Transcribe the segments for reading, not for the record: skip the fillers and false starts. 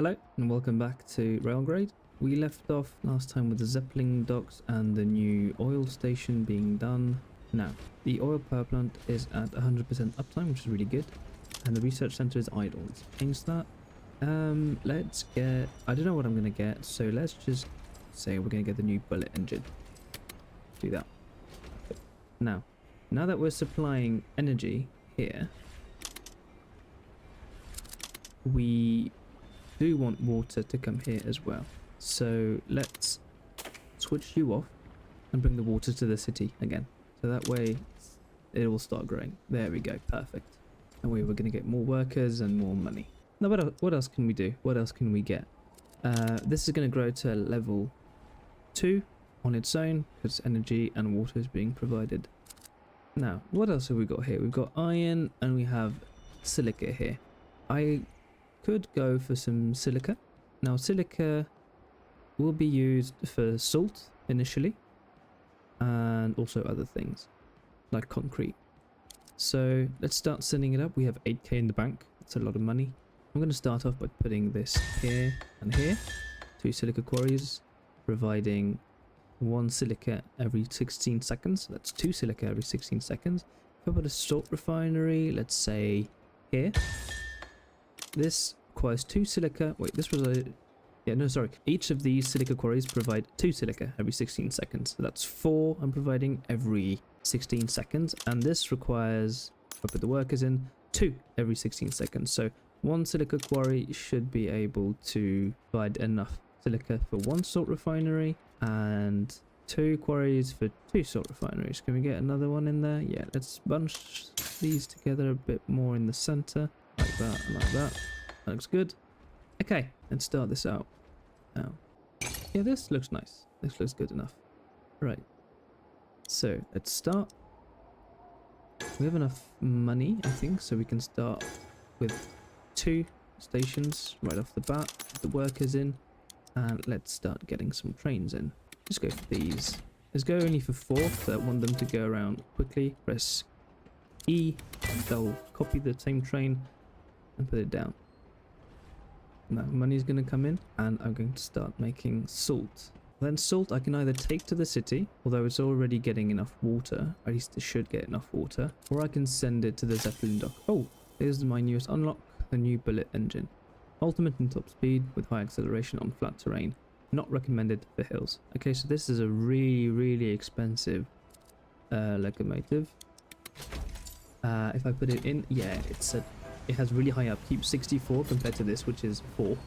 Hello and welcome back to Railgrade. We left off last time with the Zeppelin docks and the new oil station being done. Now, the oil power plant is at 100% uptime, which is really good, and the research center is idle. Let's change that. Let's get... I don't know what I'm going to get, so let's just say we're going to get the new bullet engine. Do that. Now that we're supplying energy here, we do want water to come here as well. So let's switch you off and bring the water to the city again. So that way it will start growing. There we go, perfect. And we were going to get more workers and more money. Now what else can we do? What else can we get? This is going to grow to level 2 on its own because energy and water is being provided. Now, what else have we got here? We've got iron and we have silica here. I could go for some silica. Now, silica will be used for salt initially and also other things like concrete. So let's start sending it up. We have 8k in the bank. That's a lot of money. I'm going to start off by putting this here and here. 2 silica quarries, providing 1 silica every 16 seconds. That's 2 silica every 16 seconds. If I put a salt refinery, let's say here. This requires 2 silica. Wait, this was a... Yeah, no, sorry. Each of these silica quarries provide 2 silica every 16 seconds. So that's 4 I'm providing every 16 seconds. And this requires, if I put the workers in, 2 every 16 seconds. So 1 silica quarry should be able to provide enough silica for 1 salt refinery and 2 quarries for 2 salt refineries. Can we get another one in there? Yeah, let's bunch these together a bit more in the center. Like that and like that. That looks good. Okay, let's start this out now. Yeah, this looks nice. This looks good enough. Right. So let's start. We have enough money, I think, so we can start with 2 stations right off the bat. Put the workers in, and let's start getting some trains in. Just go for these. Let's go only for 4, because I want them to go around quickly. Press E, and they'll copy the same train and put it down. Now money's going to come in and I'm going to start making salt. Then salt I can either take to the city, although it's already getting enough water, at least it should get enough water, or I can send it to the Zeppelin dock. Oh, here's my newest unlock, the new bullet engine. Ultimate and top speed with high acceleration on flat terrain. Not recommended for hills. Okay, so this is a really expensive locomotive. If I put it in, yeah, it has really high upkeep, 64 compared to this, which is 4.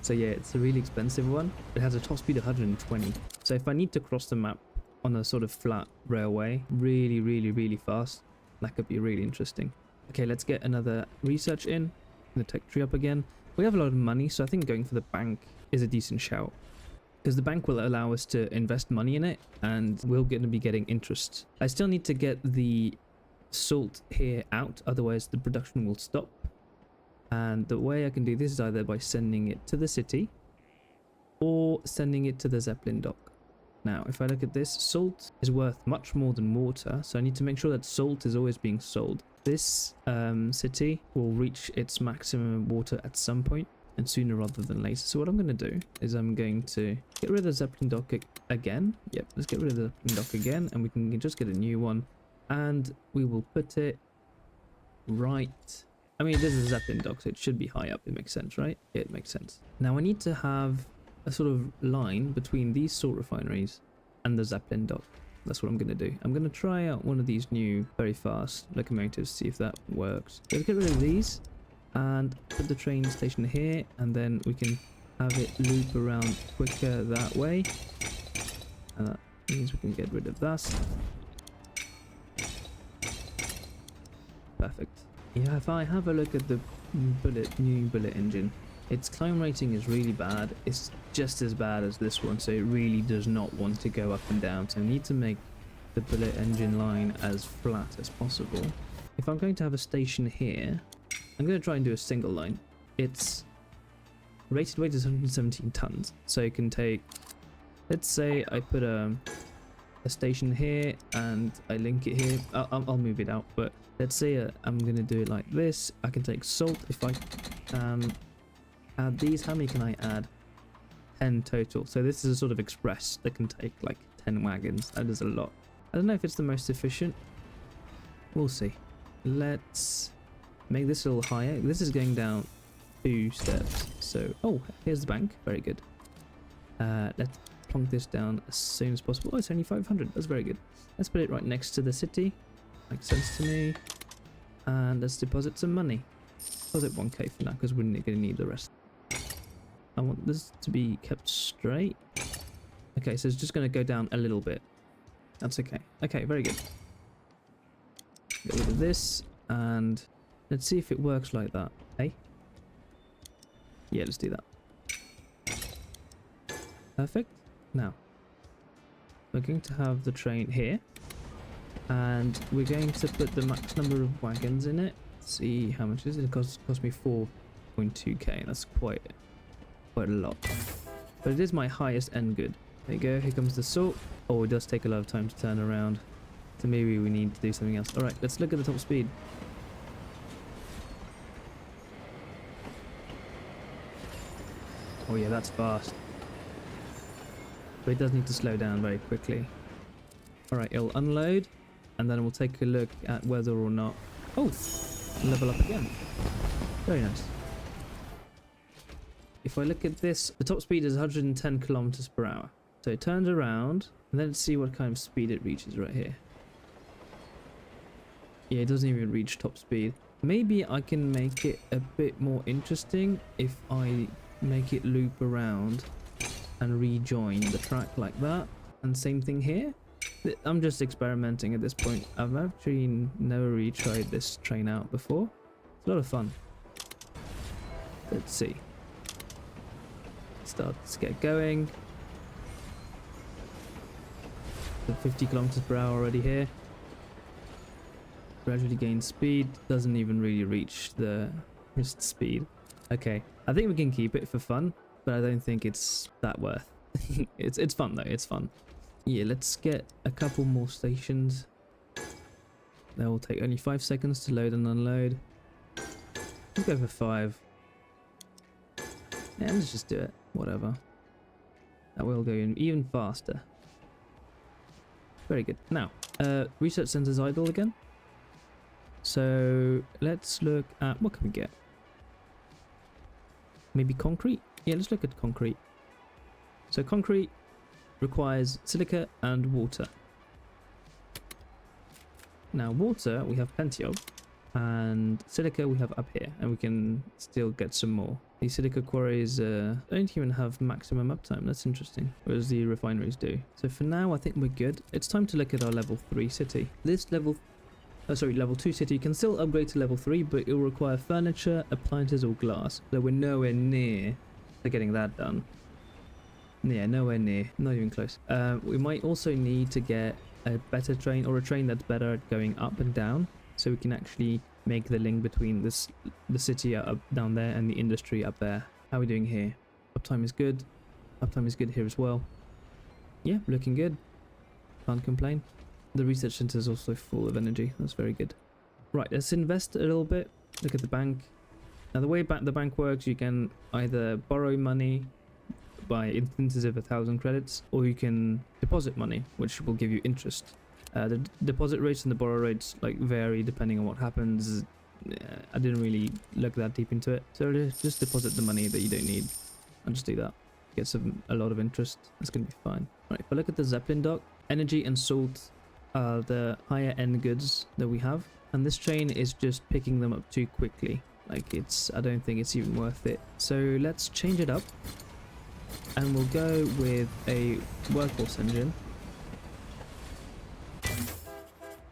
So yeah, it's a really expensive one. It has a top speed of 120. So if I need to cross the map on a sort of flat railway, really fast, that could be really interesting. Okay, let's get another research in the tech tree up again. We have a lot of money, so I think going for the bank is a decent shout, because the bank will allow us to invest money in it and we're going to be getting interest. I still need to get the salt here out, otherwise the production will stop. And the way I can do this is either by sending it to the city or sending it to the Zeppelin dock. Now if I look at this, salt is worth much more than water, so I need to make sure that salt is always being sold. This city will reach its maximum water at some point, and sooner rather than later. So what I'm going to do is I'm going to get rid of the Zeppelin dock again. Yep, let's get rid of the Zeppelin dock again, and we can just get a new one. And we will put it right... I mean, this is a Zeppelin dock, so it should be high up. It makes sense, right? Yeah, it makes sense. Now I need to have a sort of line between these salt refineries and the Zeppelin dock. That's what I'm going to do. I'm going to try out one of these new very fast locomotives, see if that works. Let's get rid of these and put the train station here, and then we can have it loop around quicker that way. And that means we can get rid of that. Perfect. Yeah, if I have a look at the new bullet engine, its climb rating is really bad. It's just as bad as this one, so it really does not want to go up and down. So I need to make the bullet engine line as flat as possible. If I'm going to have a station here, I'm going to try and do a single line. Its rated weight is 117 tons, so it can take, let's say I put a station here and I link it here. I'll move it out, but let's say I'm gonna do it like this. I can take salt if I can Add these. How many can I add? 10 total. So this is a sort of express that can take like 10 wagons. That is a lot. I don't know if it's the most efficient. We'll see. Let's make this a little higher. This is going down 2 steps. So, oh, here's the bank. Very good. Let's plonk this down as soon as possible. Oh, it's only 500. That's very good. Let's put it right next to the city. Makes sense to me. And let's deposit some money. Deposit 1k for now because we're going to need the rest. I want this to be kept straight. Okay, so it's just going to go down a little bit. That's okay. Okay, very good. Get rid of this and let's see if it works like that. Hey? Yeah, let's do that. Perfect. Now, we're going to have the train here and we're going to put the max number of wagons in it. Let's see how much is it? It cost me 4.2k. That's quite a lot. But it is my highest end good. There you go. Here comes the salt. Oh, it does take a lot of time to turn around. So maybe we need to do something else. Alright, let's look at the top speed. Oh yeah, that's fast. But it does need to slow down very quickly. Alright, it'll unload. And then we'll take a look at whether or not... Oh! Level up again. Very nice. If I look at this, the top speed is 110 kilometers per hour. So it turns around, and then let's see what kind of speed it reaches right here. Yeah, it doesn't even reach top speed. Maybe I can make it a bit more interesting if I make it loop around and rejoin the track like that. And same thing here. I'm just experimenting at this point. I've actually never really tried this train out before. It's a lot of fun. Let's see. Let's get going. So 50 kilometers per hour already here. Gradually gain speed. Doesn't even really reach the missed speed. Okay, I think we can keep it for fun, but I don't think it's that worth. It's fun though. It's fun. Yeah, let's get a couple more stations. That will take only 5 seconds to load and unload. Let's go for 5. Yeah, let's just do it. Whatever. That will go in even faster. Very good. Now, research center's idle again. So let's look at what can we get? Maybe concrete? Yeah, let's look at concrete. So concrete requires silica and water. Now water we have plenty of, and silica we have up here, and we can still get some more. These silica quarries don't even have maximum uptime. That's interesting, whereas the refineries do. So for now I think we're good. It's time to look at our level 3 city. This level 2 city can still upgrade to level 3, but it will require furniture, appliances or glass. So we're nowhere near to getting that done. Yeah, nowhere near, not even close. We might also need to get a better train, or a train that's better at going up and down, so we can actually make the link between the city up down there and the industry up there. How are we doing here? Uptime is good. Uptime is good here as well. Yeah, looking good. Can't complain. The research center is also full of energy. That's very good. Right, let's invest a little bit. Look at the bank. Now the way the bank works, you can either borrow money by instances of 1,000 credits, or you can deposit money, which will give you interest. The deposit rates and the borrow rates like vary depending on what happens. I didn't really look that deep into it, so just deposit the money that you don't need. I'll just do that. Get a lot of interest. That's gonna be fine. Right, if I look at the Zeppelin dock, energy and salt are the higher end goods that we have, and this train is just picking them up too quickly. Like I don't think it's even worth it. So let's change it up. And we'll go with a workhorse engine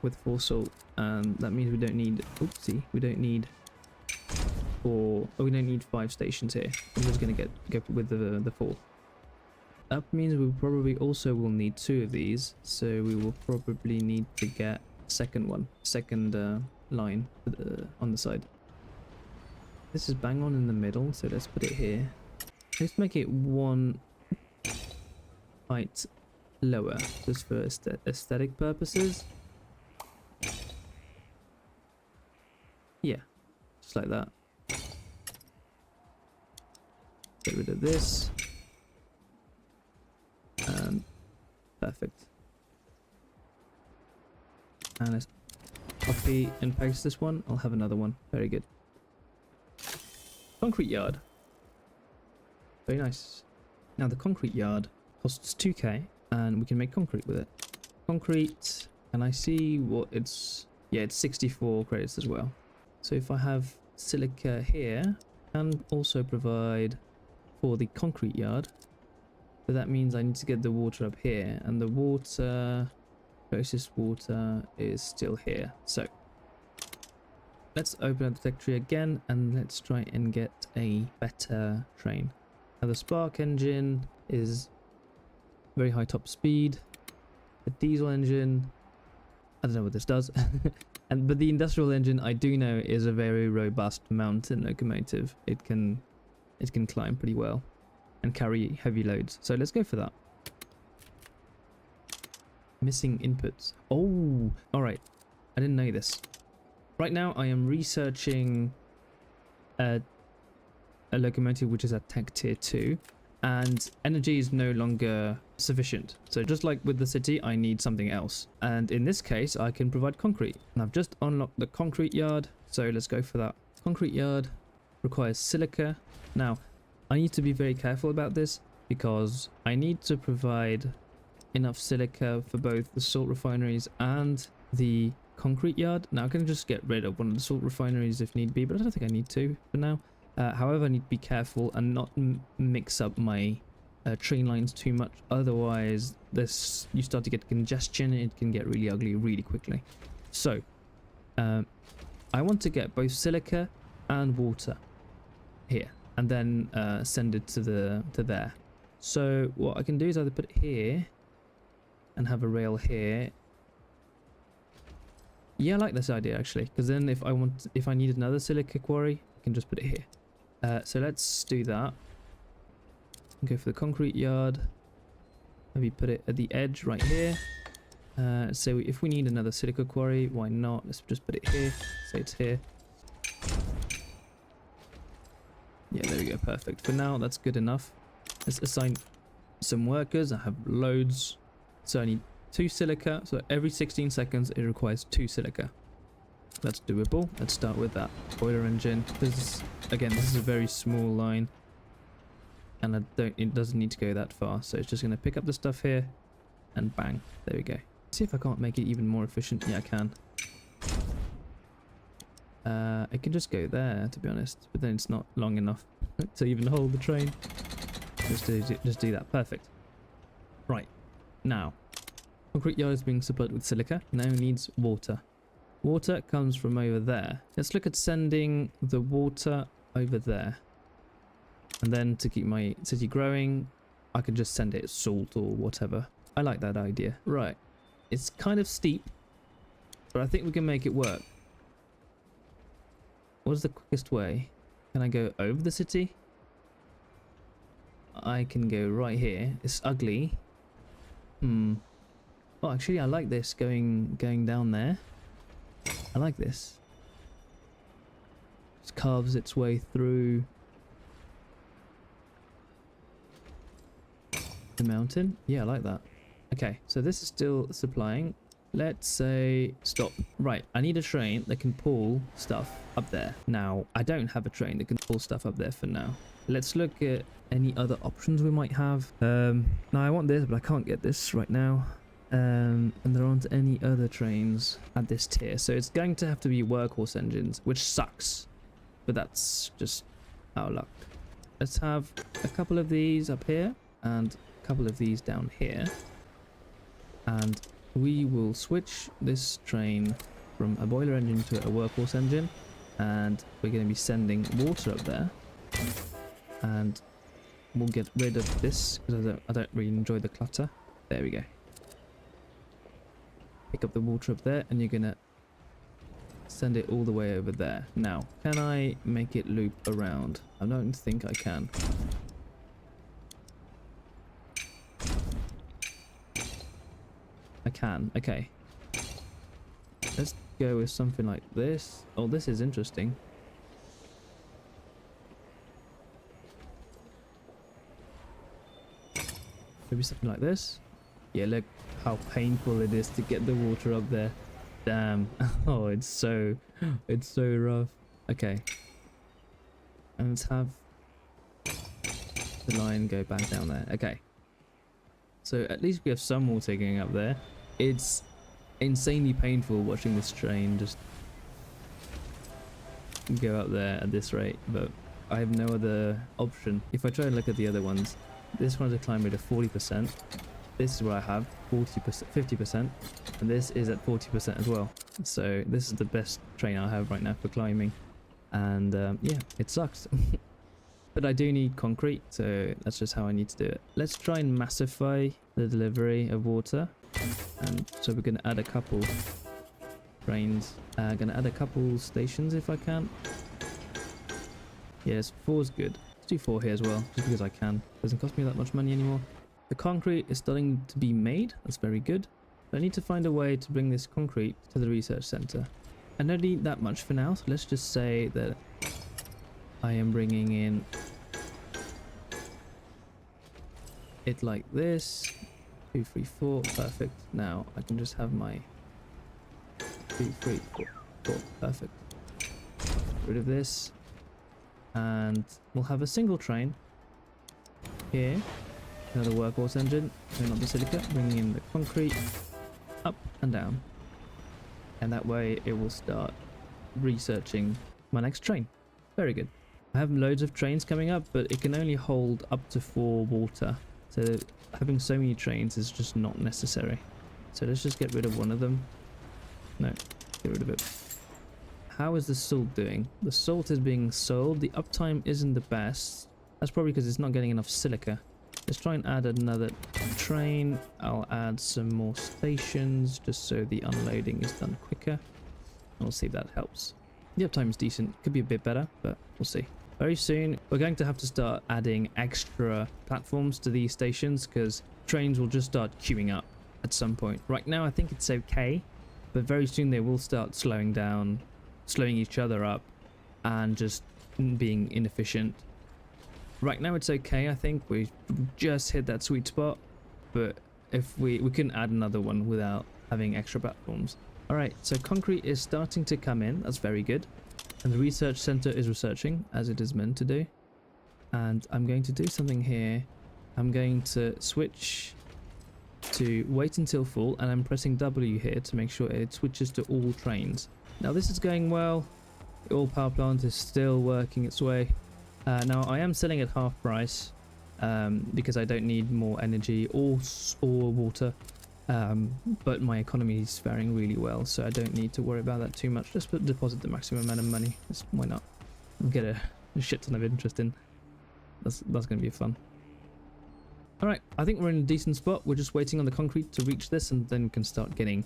with 4 salt, and that means we don't need, we don't need 5 stations here. I'm just gonna go with the 4. That means we probably also will need 2 of these, so we will probably need to get a second line on the side. This is bang on in the middle, so let's put it here. Let's make it 1 height lower, just for aesthetic purposes. Yeah, just like that. Get rid of this. And perfect. And let's copy and paste this one. I'll have another one. Very good. Concrete yard. Very nice. Now the concrete yard costs 2k and we can make concrete with it. Concrete, and I see what it's... Yeah, it's 64 credits as well. So if I have silica here, and also provide for the concrete yard. So that means I need to get the water up here, and the water, closest water is still here. So let's open up the tech tree again and let's try and get a better train. Now the spark engine is very high top speed. The diesel engine, I don't know what this does. But the industrial engine I do know is a very robust mountain locomotive. It can climb pretty well and carry heavy loads. So let's go for that. Missing inputs. Oh, all right. I didn't know this. Right now I am researching a locomotive which is at tech tier 2. And energy is no longer sufficient. So just like with the city, I need something else. And in this case, I can provide concrete. And I've just unlocked the concrete yard. So let's go for that. Concrete yard requires silica. Now, I need to be very careful about this because I need to provide enough silica for both the salt refineries and the concrete yard. Now, I can just get rid of one of the salt refineries if need be, but I don't think I need to for now. However, I need to be careful and not mix up my train lines too much. Otherwise, you start to get congestion and it can get really ugly really quickly. So, I want to get both silica and water here, and then send it to there. So what I can do is either put it here and have a rail here. Yeah, I like this idea actually, because then if I need another silica quarry, I can just put it here. So let's do that. Go for the concrete yard. Maybe put it at the edge right here. So if we need another silica quarry, why not? Let's just put it here. Say it's here. Yeah, there we go. Perfect. For now, that's good enough. Let's assign some workers. I have loads. So I need 2 silica. So every 16 seconds, it requires 2 silica. That's doable. Let's start with that boiler engine. This is a very small line, and it doesn't need to go that far. So it's just going to pick up the stuff here, and bang, there we go. See if I can't make it even more efficient. Yeah, I can. It can just go there, to be honest, but then it's not long enough to even hold the train. Just do that. Perfect. Right now, concrete yard is being supplied with silica. Now it needs water. Water comes from over there. Let's look at sending the water over there. And then to keep my city growing, I can just send it salt or whatever. I like that idea. Right. It's kind of steep, but I think we can make it work. What is the quickest way? Can I go over the city? I can go right here. It's ugly. Oh, actually, I like this going down there. I like this. It carves its way through the mountain. Yeah, I like that. Okay, so this is still supplying. Let's say stop. Right, I need a train that can pull stuff up there. Now, I don't have a train that can pull stuff up there for now. Let's look at any other options we might have. Now I want this, but I can't get this right now. And there aren't any other trains at this tier, so it's going to have to be workhorse engines, which sucks, but that's just our luck. Let's have a couple of these up here and a couple of these down here, and we will switch this train from a boiler engine to a workhorse engine, and we're going to be sending water up there, and we'll get rid of this because I don't really enjoy the clutter. There we go. Pick up the water up there, and you're gonna send it all the way over there. Now, can I make it loop around? I don't think I can. I can. Okay. Let's go with something like this. Oh, this is interesting. Maybe something like this. Yeah, look how painful it is to get the water up there. Damn. Oh, it's so rough. Okay. And let's have the line go back down there. Okay. So at least we have some water going up there. It's insanely painful watching this train just go up there at this rate, but I have no other option. If I try and look at the other ones, this one's a climb rate of 40%. This is what I have, 40%, 50%, and this is at 40% as well. So this is the best train I have right now for climbing, and yeah, it sucks. But I do need concrete, so that's just how I need to do it. Let's try and massify the delivery of water, and so we're going to add a couple trains. Going to add a couple stations if I can. Yes, 4 is good. Let's do 4 here as well, just because I can. Doesn't cost me that much money anymore. The concrete is starting to be made. That's very good. But I need to find a way to bring this concrete to the research center. I don't need that much for now, so let's just say that I am bringing in it like this. 2, 3, 4. Perfect. Now I can just have my 2, 3, 4. Perfect. Get rid of this. And we'll have a single train here. Another workhorse engine, turning on the silica, bringing in the concrete up and down. And that way it will start researching my next train. Very good. I have loads of trains coming up, but it can only hold up to 4 water. So having so many trains is just not necessary. So let's just get rid of one of them. No, get rid of it. How is the salt doing? The salt is being sold. The uptime isn't the best. That's probably because it's not getting enough silica. Let's try and add another train. I'll add some more stations just so the unloading is done quicker. We'll see if that helps. The uptime is decent. Could be a bit better, but we'll see. Very soon, we're going to have to start adding extra platforms to these stations because trains will just start queuing up at some point. Right now, I think it's okay, but very soon they will start slowing down, slowing each other up, and just being inefficient. Right now it's okay, I think. We just hit that sweet spot, but if we couldn't add another one without having extra platforms. Alright, so concrete is starting to come in. That's very good. And the research center is researching, as it is meant to do. And I'm going to do something here. I'm going to switch to wait until full, and I'm pressing W here to make sure it switches to all trains. Now this is going well. The oil power plant is still working its way. Now I am selling at half price because I don't need more energy or water, but my economy is faring really well, so I don't need to worry about that too much. Just deposit the maximum amount of money. Why not? Get a shit ton of interest in. That's going to be fun. Alright, I think we're in a decent spot. We're just waiting on the concrete to reach this, and then we can start getting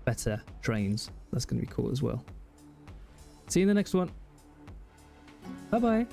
better trains. That's going to be cool as well. See you in the next one. Bye bye.